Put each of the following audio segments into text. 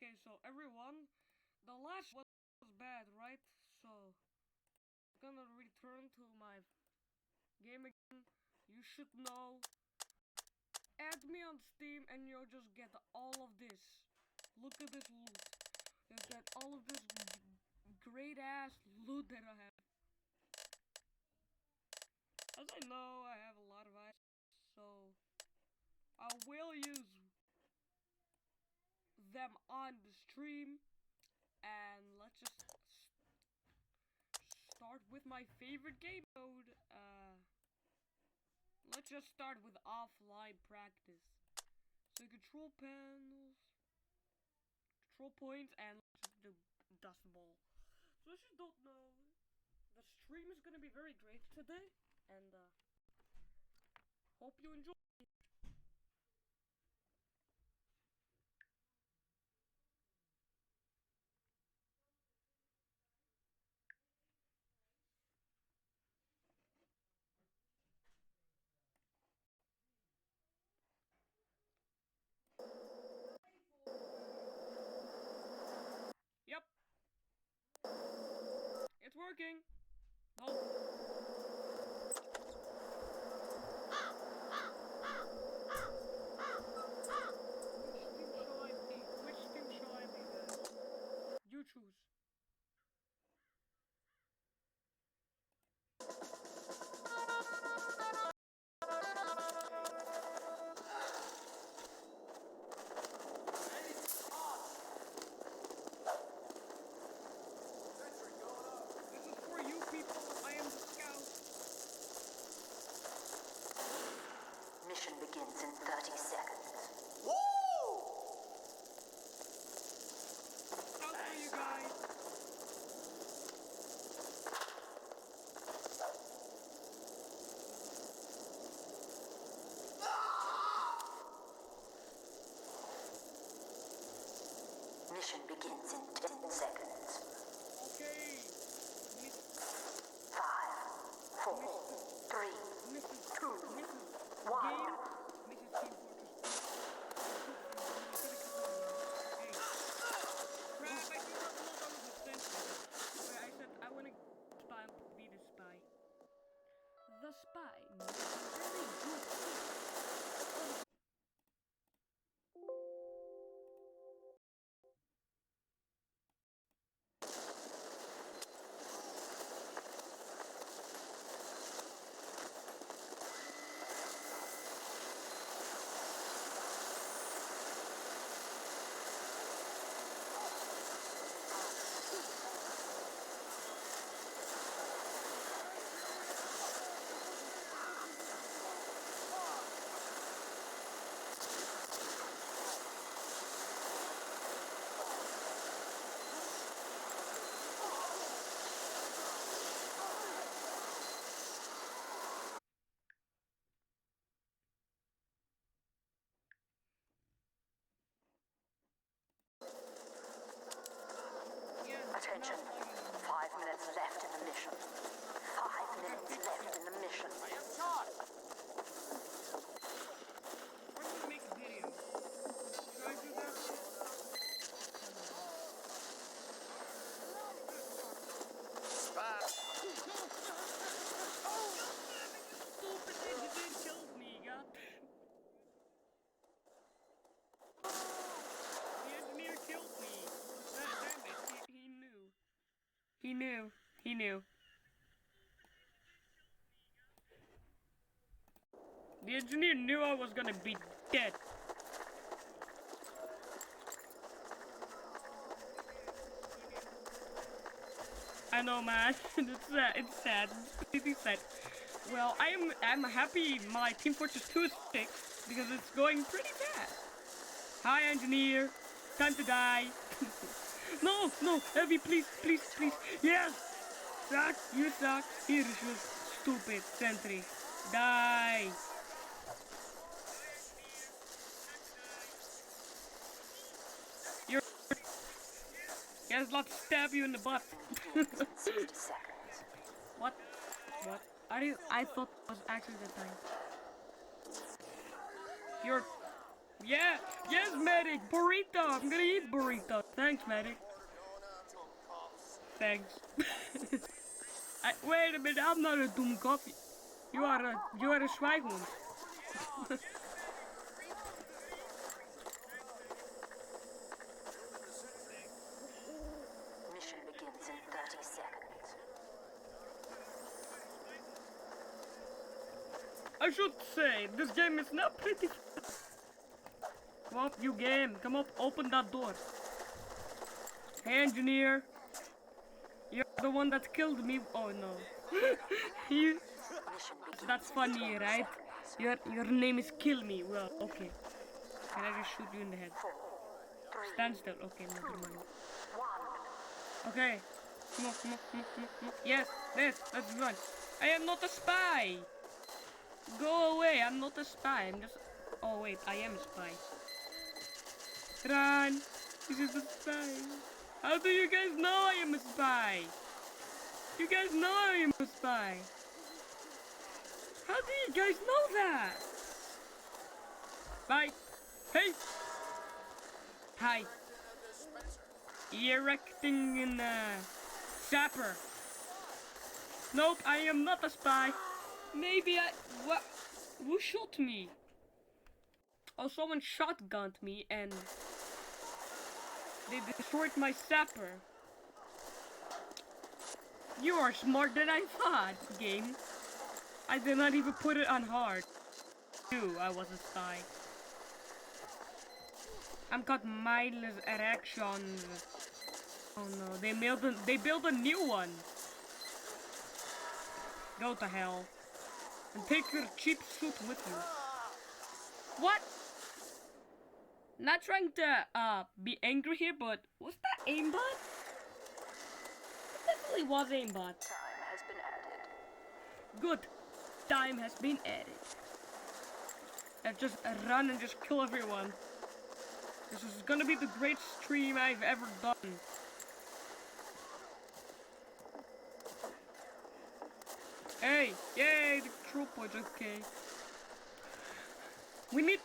Okay, so everyone, the last one was bad, right? So, I'm gonna return to my game again. You should know. Add me on Steam and you'll just get all of this. Look at this loot. You'll get all of this great ass loot that I have. As I know, I have a lot of items, so I will use them on the stream. And let's just start with my favorite game mode. Let's just start with offline practice. So control panels, control points, and let's just do dust ball. So if you don't know, the stream is gonna be very great today, and hope you enjoy. Yep, it's working. No. Which team shall I be then? You choose. This is for you people. I am the scout. Mission begins in 30 seconds. Scout for you guys. Mission begins in 10 seconds. Okay. 5, 4, 3, Mrs. 2, Mrs. 1. Game. Mrs. Team Fortress. Hey. Crap, I do not know that was a sentence. Wait, I said I want to spy, be the spy. The spy. Very good. Attention. 5 minutes left in the mission. 5 minutes left in the mission. I am charged. We're gonna make a video. Should I do that? Spy. Stupid engineer killed me, god. The engineer killed me. Damn it, he knew. He knew. He knew. The engineer knew I was gonna be dead. I know, man. It's sad. It's sad. It's completely sad. Well, I'm happy my Team Fortress 2 is fixed because it's going pretty bad. Hi, engineer. Time to die. No, no, Heavy, please, please, please. Yes! Suck, you suck. Here is your stupid sentry. Die. You're... Yes, let's stab you in the butt. 60 seconds. What? What? I thought it was actually the time. Yeah, yes, medic. Burrito. I'm gonna eat burrito. Thanks, medic. Thanks. Wait a minute. I'm not a doemkop. You are a zwijghond. Mission begins in 30 seconds. I should say, this game is not pretty. Come up, you game. Come up, open that door. Hey, engineer. You're the one that killed me. Oh no. you. Mission begins That's in funny, 10 right? seconds. Your name is Kill Me. Well, okay. Can I just shoot you in the head? 4, 3, Stand still. Okay, never mind. 1. Okay. Come on, come on, come on, come on, come on. Yes, let's run. I am not a spy. Go away. I'm not a spy. I'm just. Oh wait, I am a spy. Run. This is a spy. How do you guys know I am a spy? You guys know I am a spy. How do you guys know that? Bye. Hey. Hi. Erecting in sapper. Nope, I am not a spy. Maybe what? Who shot me? Oh, someone shotgunned me and they destroyed my sapper. You are smarter than I thought, game. I did not even put it on hard. Knew I was a spy. I'm got mindless erections. Oh no, they built a new one. Go to hell. And take your cheap suit with you. What? Not trying to be angry here, but was that aimbot? It definitely was aimbot. Time has been added. Good. Time has been added. And just run and just kill everyone. This is gonna be the greatest stream I've ever done. Hey, yay, the troop was okay. We need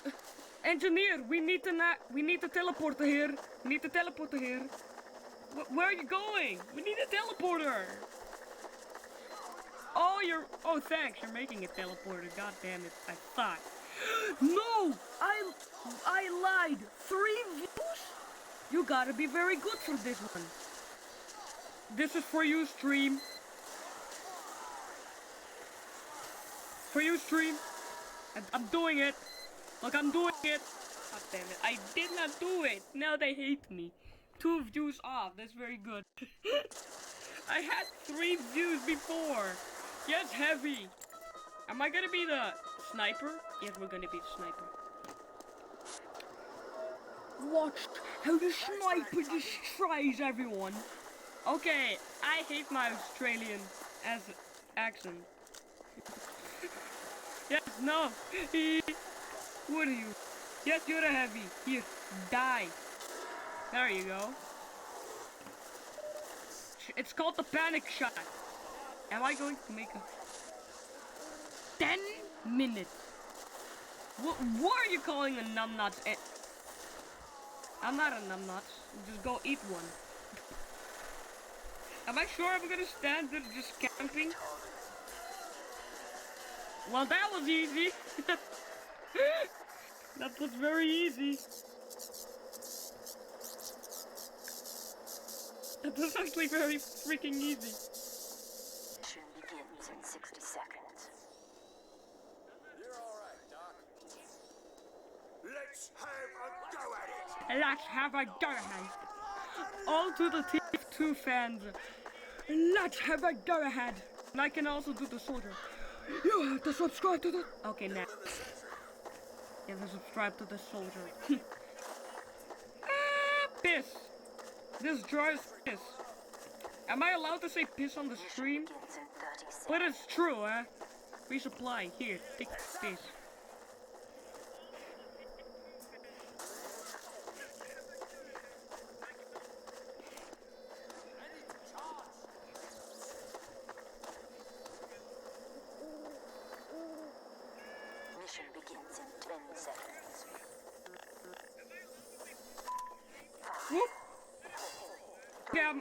engineer. We need to teleport here. We need to teleport here. Where are you going? We need a teleporter. Oh, thanks. You're making a teleporter. God damn it! I thought. No, I lied. 3 views? You gotta be very good for this one. This is for you, stream. For you, stream. I'm doing it. Look, I'm doing it. God damn it. I did not do it. Now they hate me. 2 views off. That's very good. I had 3 views before. Yes, heavy. Am I gonna be the sniper? Yes, we're gonna be the sniper. Watch how the sniper destroys everyone. Okay, I hate my Australian accent. Yes, no. Who are you? Yes, you're a heavy. Here, die. There you go. It's called the panic shot. Am I going to make a 10 minutes? What are you calling a numbnuts? I'm not a numbnuts. Just go eat one. Am I sure I'm gonna stand there just camping? Well, that was easy. That was very easy. That was actually very freaking easy. Mission begins in 60 seconds. You're alright, Doc. Let's have a go at it! Let's have a go ahead. All to the TF2 fans. Let's have a go ahead. And I can also do the soldier. You have to subscribe to the... Okay, now. You have to subscribe to the soldier. Piss. This drives piss. Am I allowed to say piss on the stream? Begins in 30 seconds. But it's true, huh? Resupply. Here, take this. Mission begins in 10 seconds. Whoop. Yeah,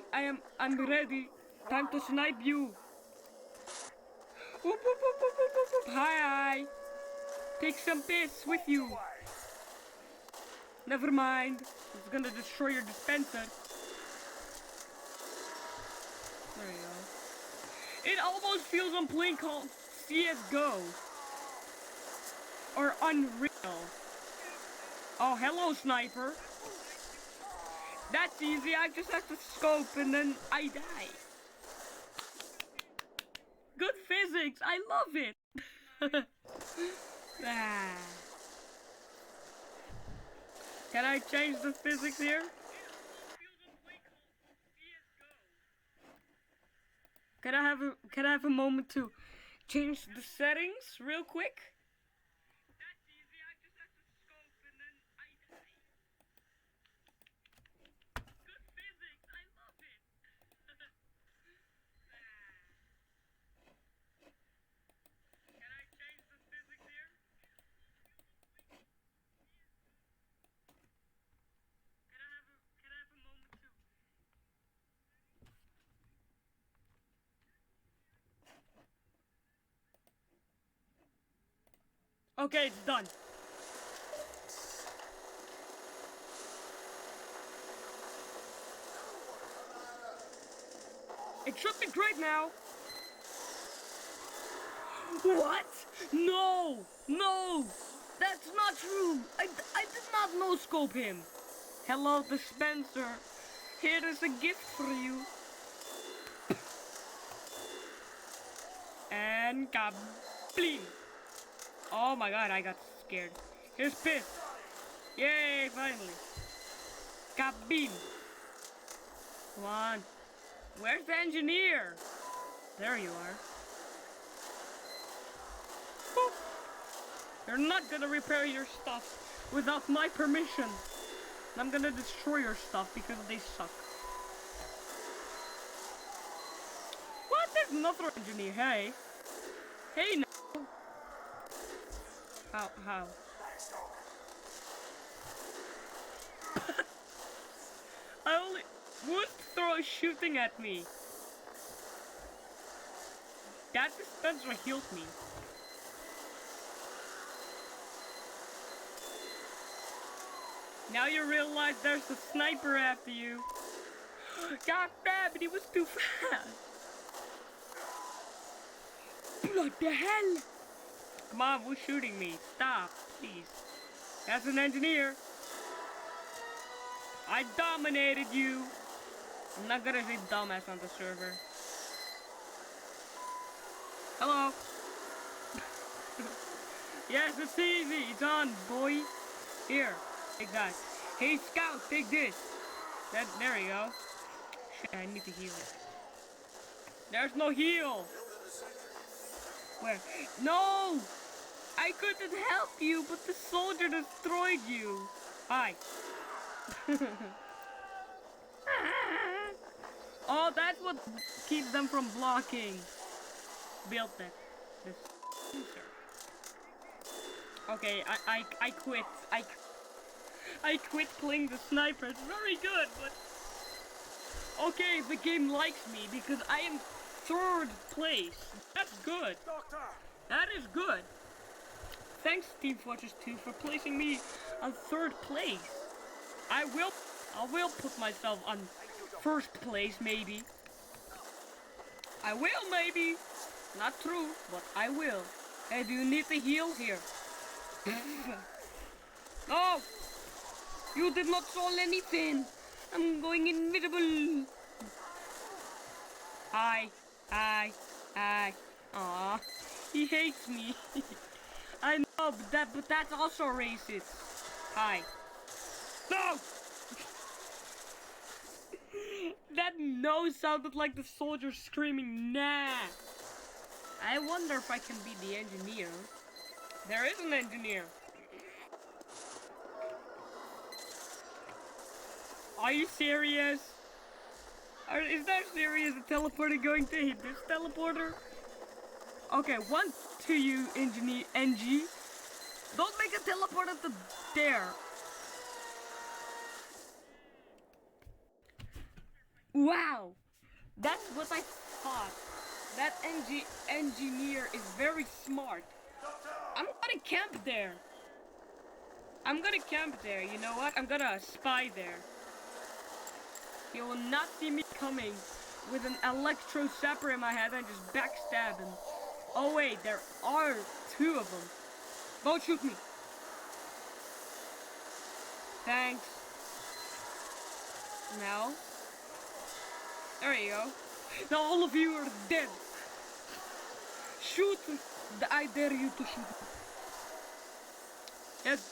I'm ready. Time to snipe you. Whoop, whoop, whoop, whoop, whoop, whoop, whoop. Hi. Take some piss with you. Never mind. It's gonna destroy your dispenser. There you go. It almost feels I'm playing called CSGO. Or Unreal. Oh, hello, sniper. That's easy. I just have to scope and then I die. Good physics. I love it. Ah. Can I change the physics here? Can I have a moment to change the settings real quick? That's easy. I just have to scope and then I die. Good physics. I love it. Can I change the physics here? Can I have a moment to? Okay, it's done. It should be great now. What? No! No! That's not true! I did not no-scope him! Hello, dispenser. Here is a gift for you. And kablim! Oh my god, I got scared. Here's piss. Yay, finally. Kabim! Come on. Where's the engineer? There you are. Boop. You're not gonna repair your stuff without my permission. I'm gonna destroy your stuff because they suck. What? There's another engineer. Hey. Hey now. How? I only would throw shooting at me. That dispenser healed me. Now you realize there's a sniper after you. God damn it, he was too fast. What the hell? Come on, who's shooting me? Stop, please. That's an engineer. I dominated you. I'm not gonna say dumbass on the server. Hello. Yes, it's easy. It's on, boy. Here, take that. Hey, Scout, take this. There you go. Shit, I need to heal. There's no heal. Where? No! I couldn't help you, but the soldier destroyed you. Hi. Oh, that's what keeps them from blocking. Built that. This. Okay, I quit. I quit playing the sniper. It's very good, but okay, the game likes me because I am 3rd place. That's good. Doctor! That is good. Thanks, Team Fortress 2, for placing me on 3rd place. I will put myself on 1st place, maybe. I will, maybe. Not true, but I will. Hey, do you need the heal here? No! You did not solve anything. I'm going invisible. Hi. Aw, he hates me. I know, but that's also racist. Hi. No! That no sounded like the soldier screaming, nah. I wonder if I can be the engineer. There is an engineer. Are you serious? Is that serious? The teleporter going to hit this teleporter? Okay, one to you, engineer NG. Don't make a teleporter to there. Wow, that's what I thought. That engineer is very smart. I'm gonna camp there. I'm gonna camp there. You know what? I'm gonna spy there. He will not see me coming with an electro zapper in my head and just backstab him. Oh wait, there are two of them. Don't shoot me. Thanks. Now. There you go. Now all of you are dead. Shoot. I dare you to shoot. Yes.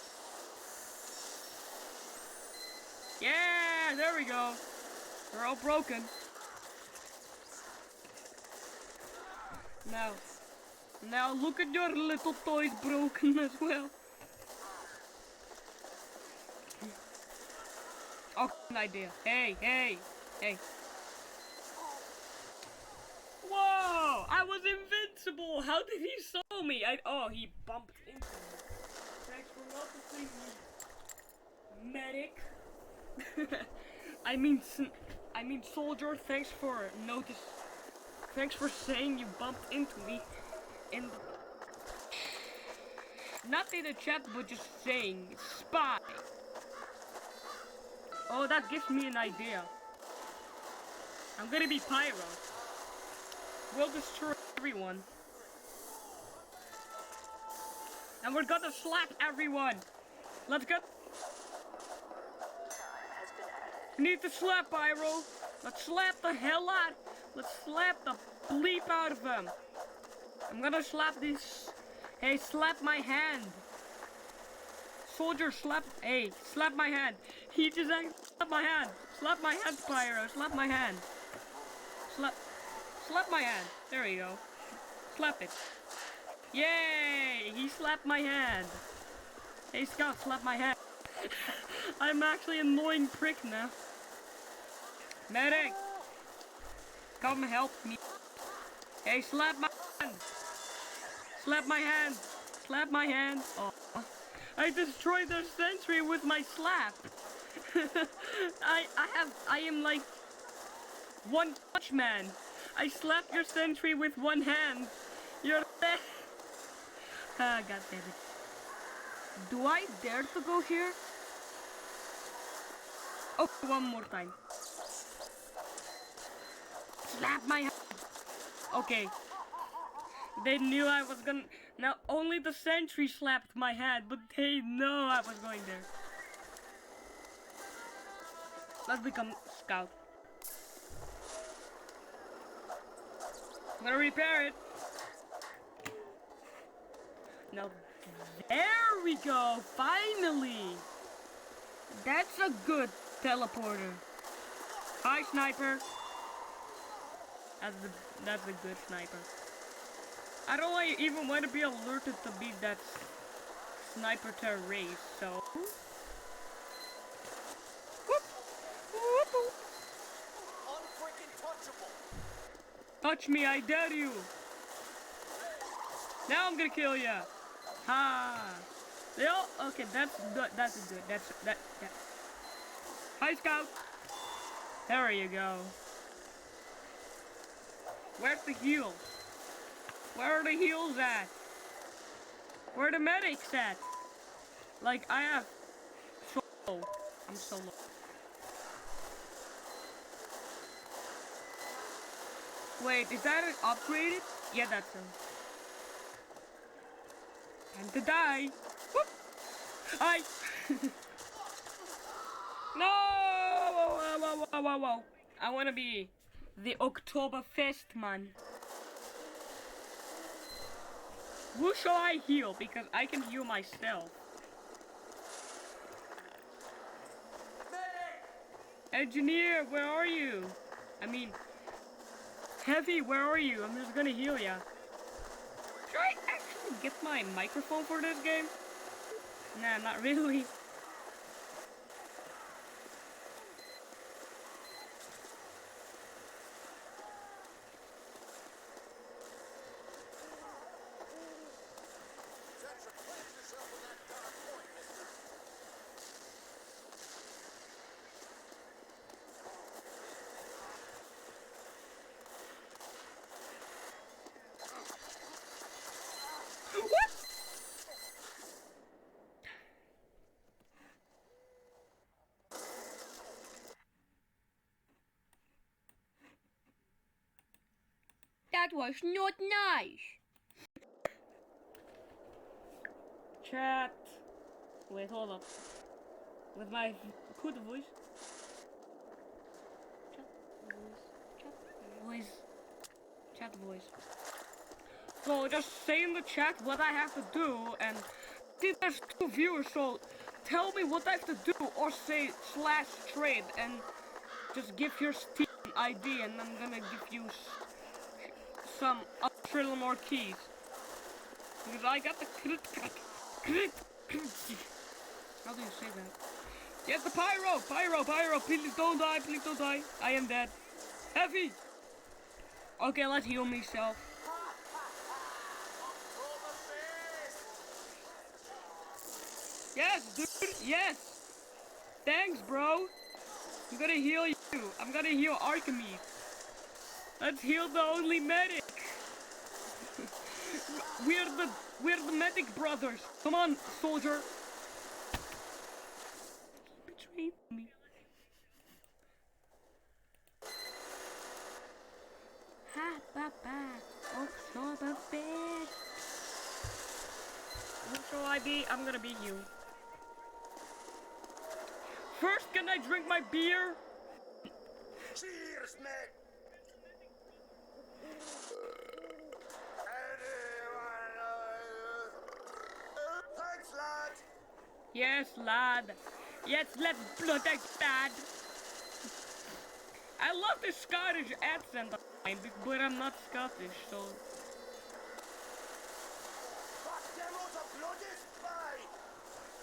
Yeah, there we go. They're all broken. Now look at your little toys broken as well. Oh, an idea. Hey. Whoa! I was invincible! How did he saw me? Oh, he bumped into me. Thanks for noticing me, medic. I mean soldier, thanks for saying you bumped into me in the... Not in the chat, but just saying, spy. Oh, that gives me an idea. I'm gonna be Pyro. We'll destroy everyone. And we're gonna slap everyone. Let's go. We need to slap Pyro. Let's slap the hell out. Let's slap the bleep out of them. I'm gonna slap this. Hey, slap my hand. Soldier, slap. Hey, slap my hand. He just slap my hand. Slap my hand, Pyro. Slap my hand. Slap my hand. There we go. Slap it. Yay! He slapped my hand. Hey, Scout, slap my hand. I'm actually an annoying prick now. Medic! Come help me. Hey, slap my hand. Slap my hand. Slap my hand. Oh, I destroyed their sentry with my slap. I am like One Punch Man. I slap your sentry with one hand. You're dead. Ah, god damn it. Do I dare to go here? Oh, one more time. Slap my hand. Okay. They knew I was gonna... Now, only the sentry slapped my hand, but they know I was going there. Let's become Scout. I'm gonna repair it. Now, there we go. Finally. That's a good teleporter. Hi, sniper. That's a good sniper. I don't even want to be alerted to beat that sniper to a race, so... Whoop. Whoop. Unfreaking touchable. Touch me, I dare you. Now I'm gonna kill ya. Ha. Okay, that's good. That's good. Yeah. Hi, Scout. There you go. Where's the heals? Where are the heals at? Where are the medics at? Like, I have solo. I'm solo. Wait, is that an upgraded? Yeah, that's him. Time to die. Whoop! Hi! No! Whoa. I want to be the Oktoberfest man. Who shall I heal? Because I can heal myself. Engineer, where are you? I mean, Heavy, where are you? I'm just gonna heal ya. Should I actually get my microphone for this game? Nah, not really. That was not nice. Chat. Wait, hold up. With my good voice. Chat voice. So just say in the chat what I have to do, and see there's 2 viewers, so tell me what I have to do, or say /trade and just give your Steam ID, and I'm gonna give you some Australian more keys. Because I got the how do you say that? Yes, the pyro, please don't die, I am dead. Heavy! Okay, let's heal myself. Yes, dude, yes! Thanks, bro! I'm gonna heal you. I'm gonna heal Archimedes. Let's heal the only medic! We're the medic brothers. Come on, soldier. Betrayed me. Ha, papa. Oktoberfest. Who shall I be? I'm gonna be you. First, can I drink my beer? Cheers, mate! Thanks, lad! Yes, lad. Yes, let's blood that lad. I love the Scottish accent, but I'm not Scottish, so... That demo's a bloody spy!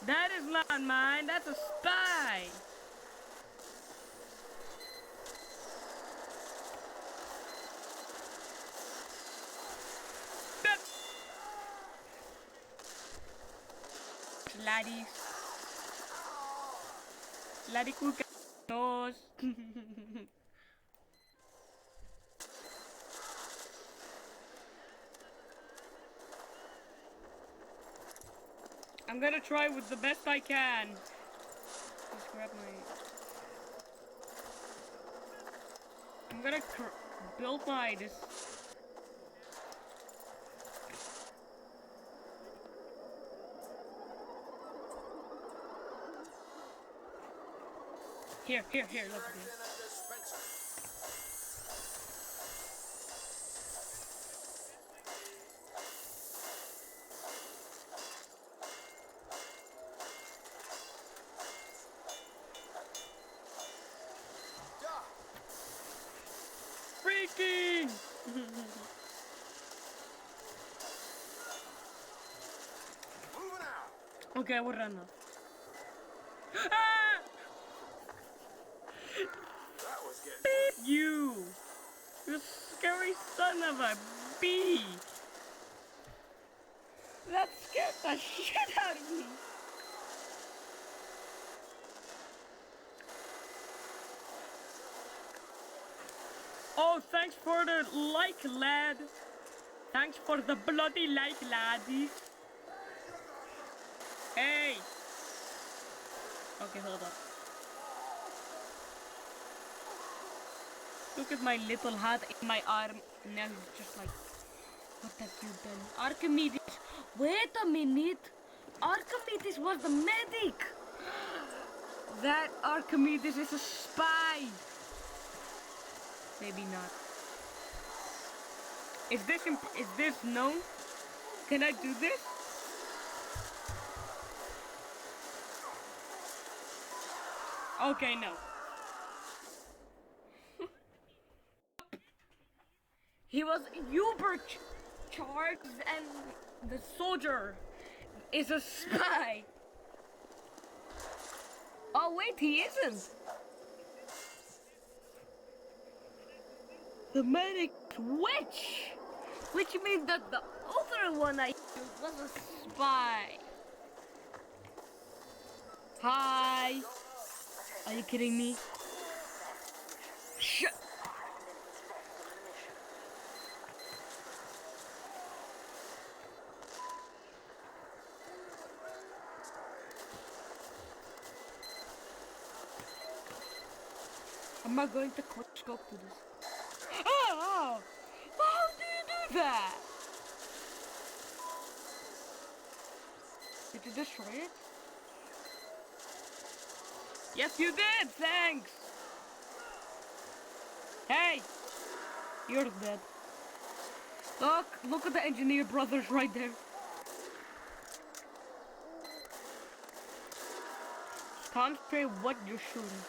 That is not mine, that's a spy! Laddies. Laddie cucatos. I'm gonna try with the best I can. Just grab my... I'm gonna build my this... Here, let's do it. Freaking! Moving out! Okay, we're running. Ah! That was getting... Beep you! You scary son of a bee! That scared the shit out of me! Oh, thanks for the like, lad! Thanks for the bloody like, laddies! Hey! Okay, hold up. Look at my little hat in my arm, and now he's just like, what have you done? Archimedes, wait a minute! Archimedes was the medic! That Archimedes is a spy! Maybe not. Is this known? Can I do this? Okay, no. He was uber charged, and the soldier is a spy. Oh wait, he isn't. The medic which means that the other one I used was a spy. Hi. Are you kidding me? Shut. I'm not going to quick scope to this. Oh! How did that? Did you destroy it? Yes, you did. Thanks. Hey, you're dead. Look at the engineer brothers right there. Concentrate what you're shooting.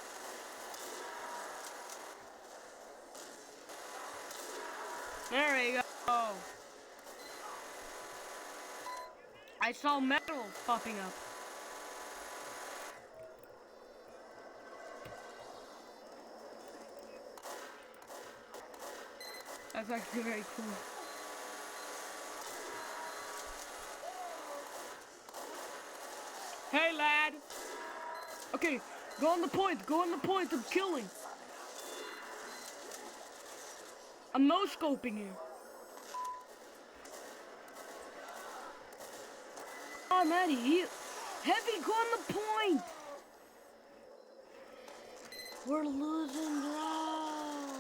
There you go. I saw metal popping up. That's actually very cool. Hey, lad. Okay, go on the point. Go on the point. I'm killing. I'm no-scoping here. Oh, man, Heavy, go on the point. We're losing ground.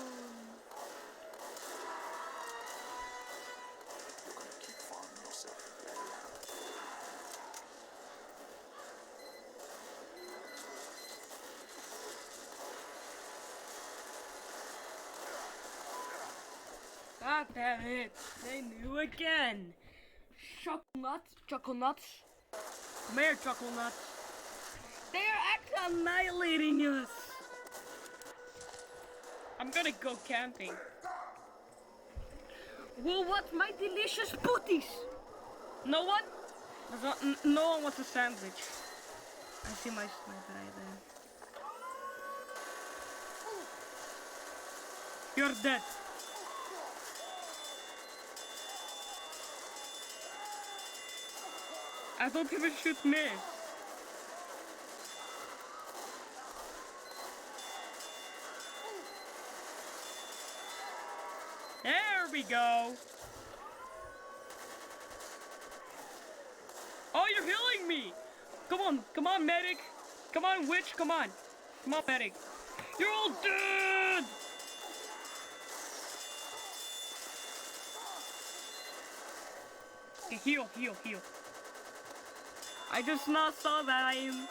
You're gonna keep farming yourself. God damn it. They knew again. Chuckle nuts. Come here, chuckle nuts. They are actually annihilating us. I'm gonna go camping. Well, what's my delicious booties? No one? No one wants a sandwich. I see my sniper right there. You're dead. I don't even shoot miss. There we go. Oh, you're healing me. Come on, medic. Come on, witch, come on, medic. You're all dead. Okay, heal. I just not saw that. I am.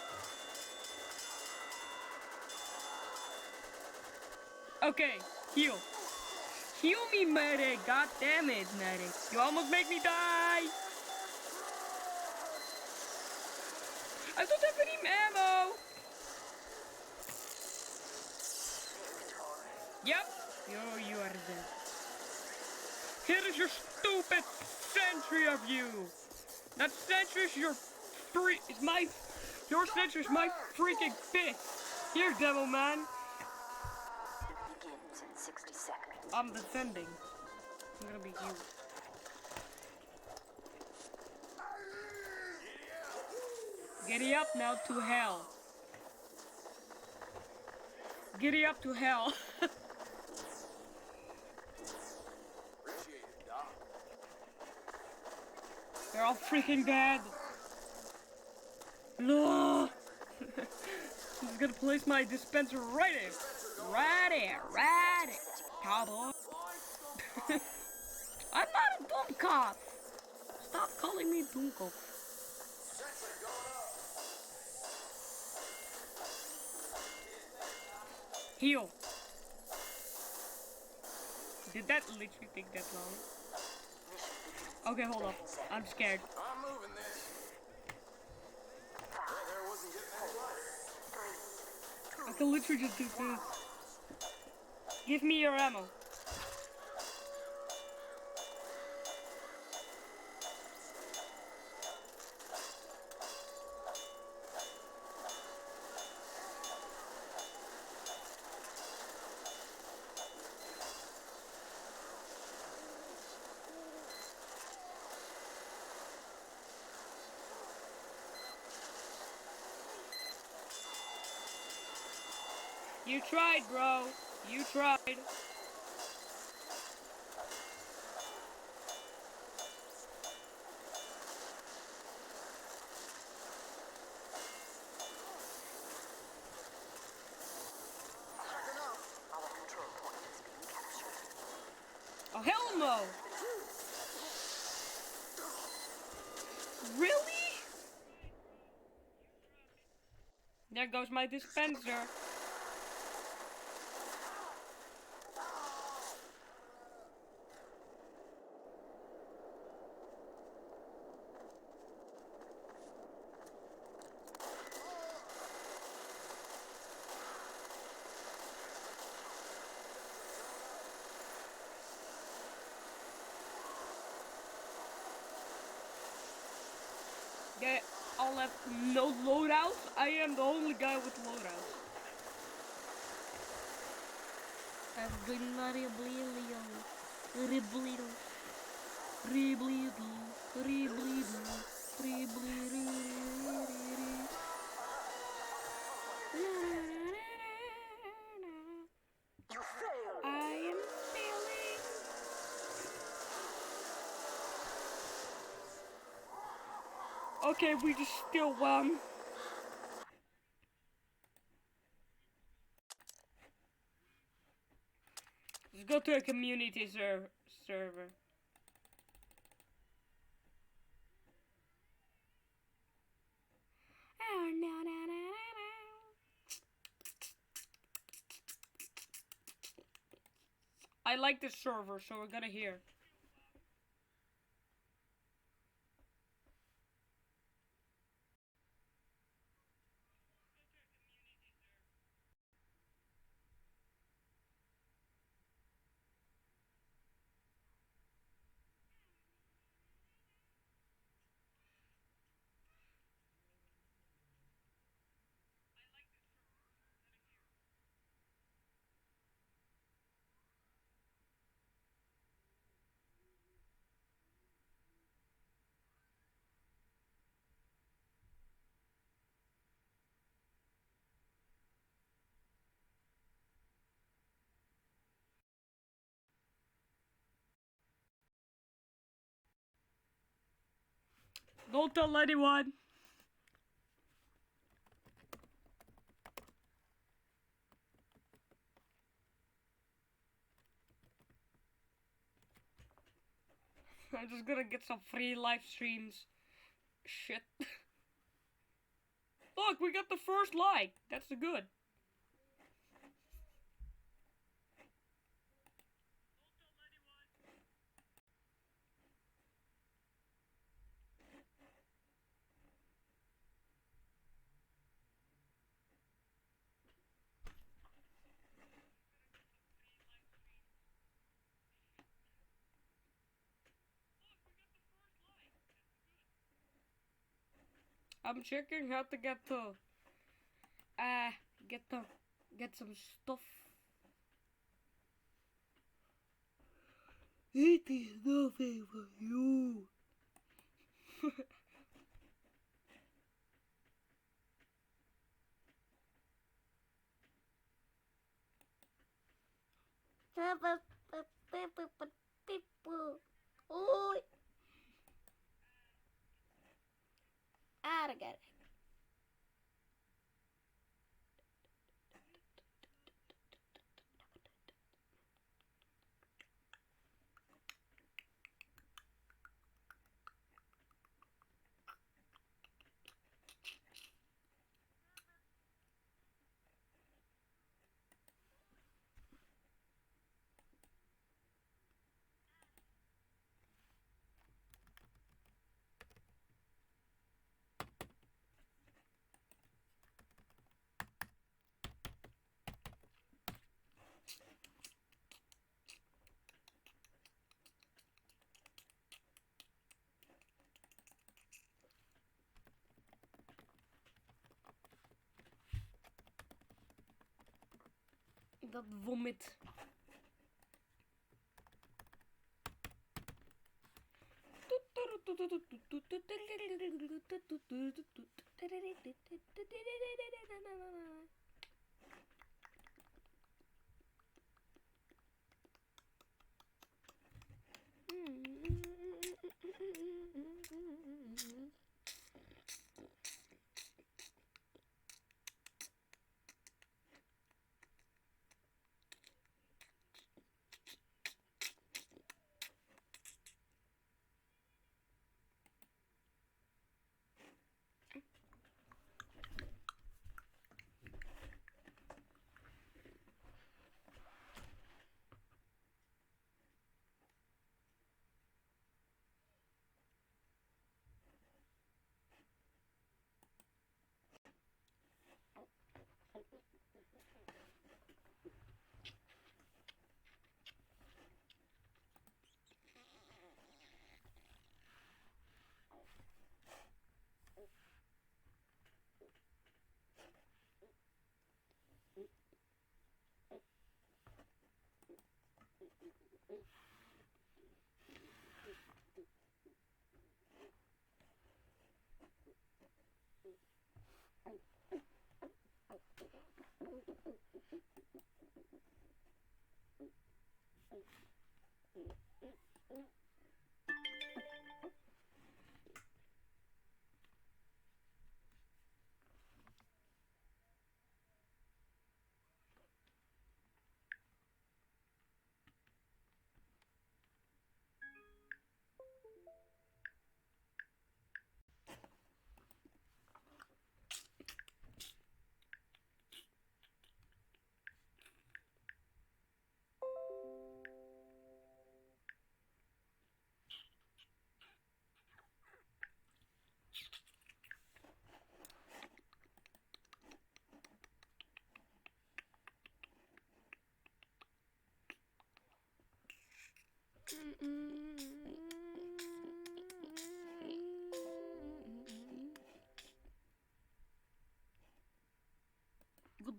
Okay, heal. Heal me, medic. God damn it, medic. You almost make me die. I don't have any ammo. Yep. You are dead. Here is your stupid sentry of you. That sentry is your sentry is my freaking fist. Here, devil man. Begins in 60 seconds. I'm defending. I'm gonna be you. Giddy up now to hell. Giddy up to hell. Appreciate it, Doc. They're all freaking dead. No. I'm just gonna place my dispenser right here. Right here. Cowboy. I'm not a dumb cop. Stop calling me Dunko. Heal. Did that literally take that long? Okay, hold up. I'm scared. I'm moving this. There wasn't getting any lighter. I can literally just do this. Give me your ammo. You tried, bro. You tried. Our control point is being captured. Oh, hell no! Really? There goes my dispenser. They all have no loadouts. I am the only guy with loadouts. I've been not a You failed. I am failing. Okay, we just still won. Let's go to a community server. Oh, no, no, no, no, no. I like this server, so we're gonna hear. Don't tell anyone. I'm just gonna get some free live streams. Shit. Look, we got the first like. That's the good. I'm checking how to get get some stuff. It is nothing for you. Oi. I get it. Dat vomit.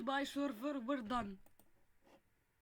Goodbye server, we're done.